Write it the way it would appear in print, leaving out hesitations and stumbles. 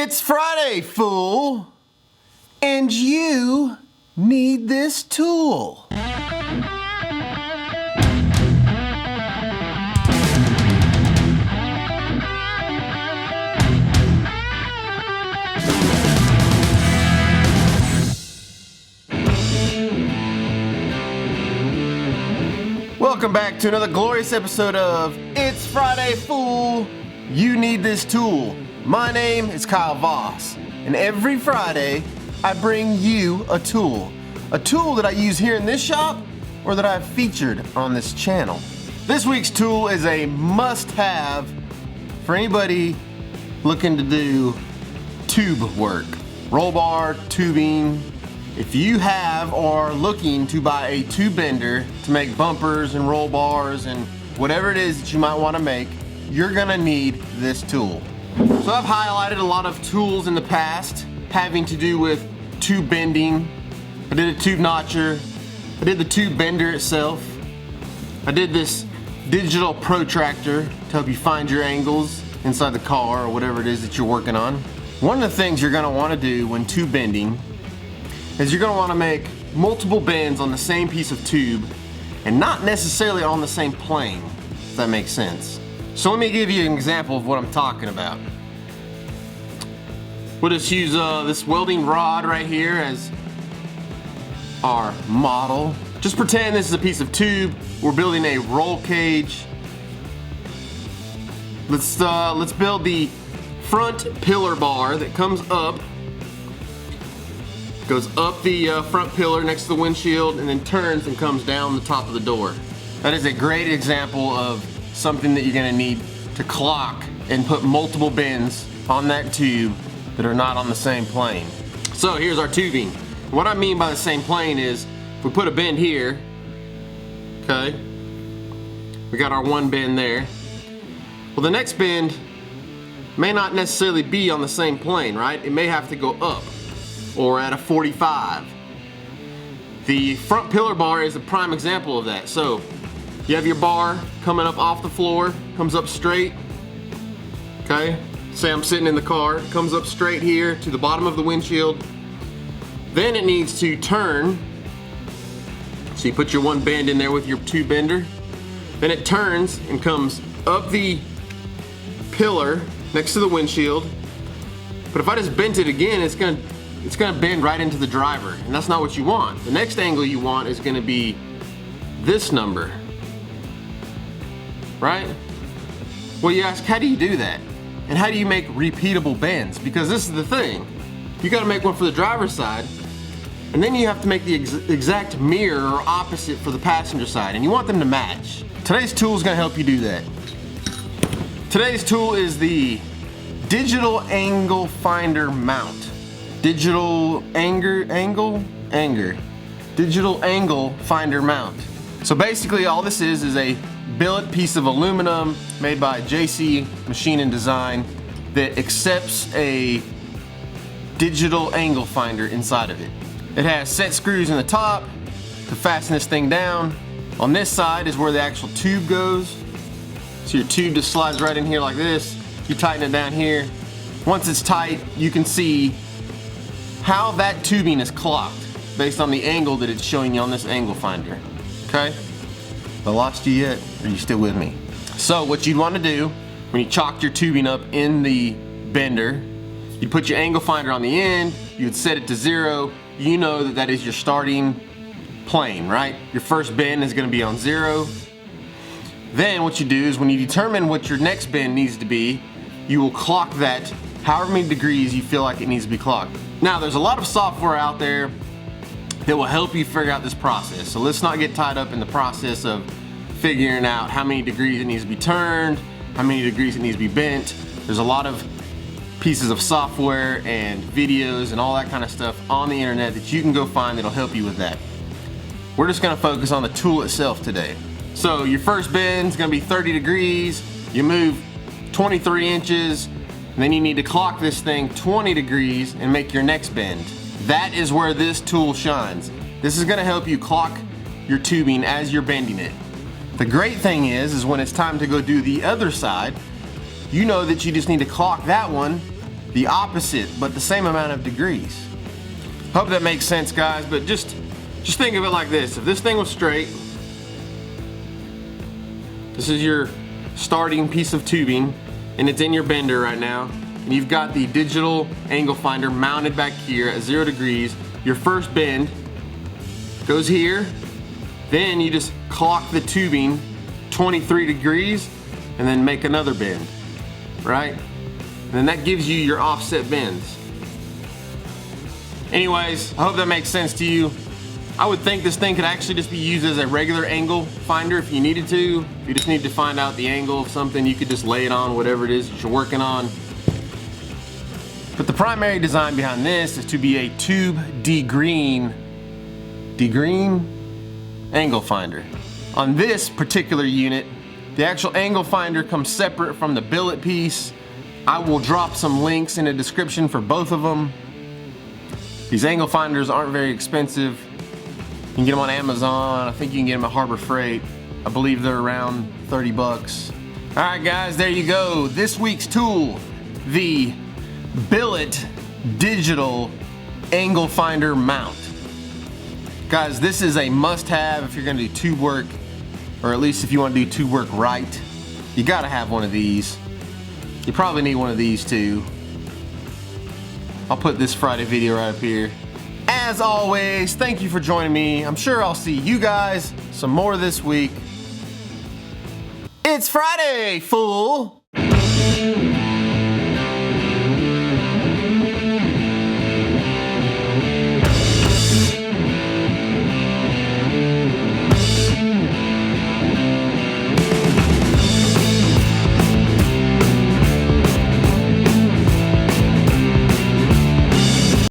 It's Friday, fool! And you need this tool. Welcome back to another glorious episode of It's Friday, fool! You need this tool. My name is Kyle Voss, and every Friday I bring you a tool that I use here in this shop or that I've featured on this channel. This week's tool is a must-have for anybody looking to do tube work, roll bar, tubing. If you have or are looking to buy a tube bender to make bumpers and roll bars and whatever it is that you might want to make, you're gonna need this tool. So I've highlighted a lot of tools in the past having to do with tube bending. I did a tube notcher. I did the tube bender itself. I did this digital protractor to help you find your angles inside the car or whatever it is that you're working on. One of the things you're gonna wanna do when tube bending is you're gonna wanna make multiple bends on the same piece of tube and not necessarily on the same plane, if that makes sense. So let me give you an example of what I'm talking about. We'll just use this welding rod right here as our model. Just pretend this is a piece of tube. We're building a roll cage. Let's build the front pillar bar that comes up. Goes up the front pillar next to the windshield and then turns and comes down the top of the door. That is a great example of something that you're gonna need to clock and put multiple bends on that tube that are not on the same plane. So here's our tubing. What I mean by the same plane is if we put a bend here, okay, we got our one bend there. Well, the next bend may not necessarily be on the same plane, right? It may have to go up or at a 45. The front pillar bar is a prime example of that. So you have your bar coming up off the floor, comes up straight, okay? Say I'm sitting in the car, comes up straight here to the bottom of the windshield. Then it needs to turn. So you put your one bend in there with your tube bender. Then it turns and comes up the pillar next to the windshield. But if I just bent it again, it's gonna bend right into the driver, and that's not what you want. The next angle you want is gonna be this number. Right? Well, you ask, how do you do that? And how do you make repeatable bends? Because this is the thing. You gotta make one for the driver's side, and then you have to make the exact mirror or opposite for the passenger side, and you want them to match. Today's tool is gonna help you do that. Today's tool is the Digital Angle Finder Mount. Digital Angle Finder Mount. So basically all this is a billet piece of aluminum made by JC Machine and Design that accepts a digital angle finder inside of it. It has set screws in the top to fasten this thing down. On this side is where the actual tube goes. So your tube just slides right in here like this. You tighten it down here. Once it's tight, you can see how that tubing is clocked based on the angle that it's showing you on this angle finder. Okay? Have I lost you yet? Or are you still with me? So what you'd want to do when you chalked your tubing up in the bender, you'd put your angle finder on the end, you'd set it to 0. You know that that is your starting plane, right? Your first bend is going to be on 0. Then what you do is when you determine what your next bend needs to be, you will clock that however many degrees you feel like it needs to be clocked. Now there's a lot of software out there that will help you figure out this process. So let's not get tied up in the process of figuring out how many degrees it needs to be turned, how many degrees it needs to be bent. There's a lot of pieces of software and videos and all that kind of stuff on the internet that you can go find that'll help you with that. We're just gonna focus on the tool itself today. So your first bend is gonna be 30 degrees, you move 23 inches, and then you need to clock this thing 20 degrees and make your next bend. That is where this tool shines. This is gonna help you clock your tubing as you're bending it. The great thing is when it's time to go do the other side, you know that you just need to clock that one the opposite, but the same amount of degrees. Hope that makes sense, guys, but just think of it like this. If this thing was straight, this is your starting piece of tubing, and it's in your bender right now, and you've got the digital angle finder mounted back here at 0 degrees. Your first bend goes here, then you just clock the tubing 23 degrees and then make another bend, right? And then that gives you your offset bends. Anyways, I hope that makes sense to you. I would think this thing could actually just be used as a regular angle finder if you needed to. If you just need to find out the angle of something, you could just lay it on whatever it is that you're working on. But the primary design behind this is to be a tube degreen angle finder. On this particular unit, the actual angle finder comes separate from the billet piece. I will drop some links in the description for both of them. These angle finders aren't very expensive. You can get them on Amazon. I think you can get them at Harbor Freight. I believe they're around 30 bucks. All right, guys, there you go. This week's tool, the Billet digital angle finder mount. Guys, this is a must-have if you're gonna do tube work, or at least if you want to do tube work right. You gotta have one of these. You probably need one of these too. I'll put this Friday video right up here. As always, thank you for joining me. I'm sure I'll see you guys some more this week. It's Friday, fool!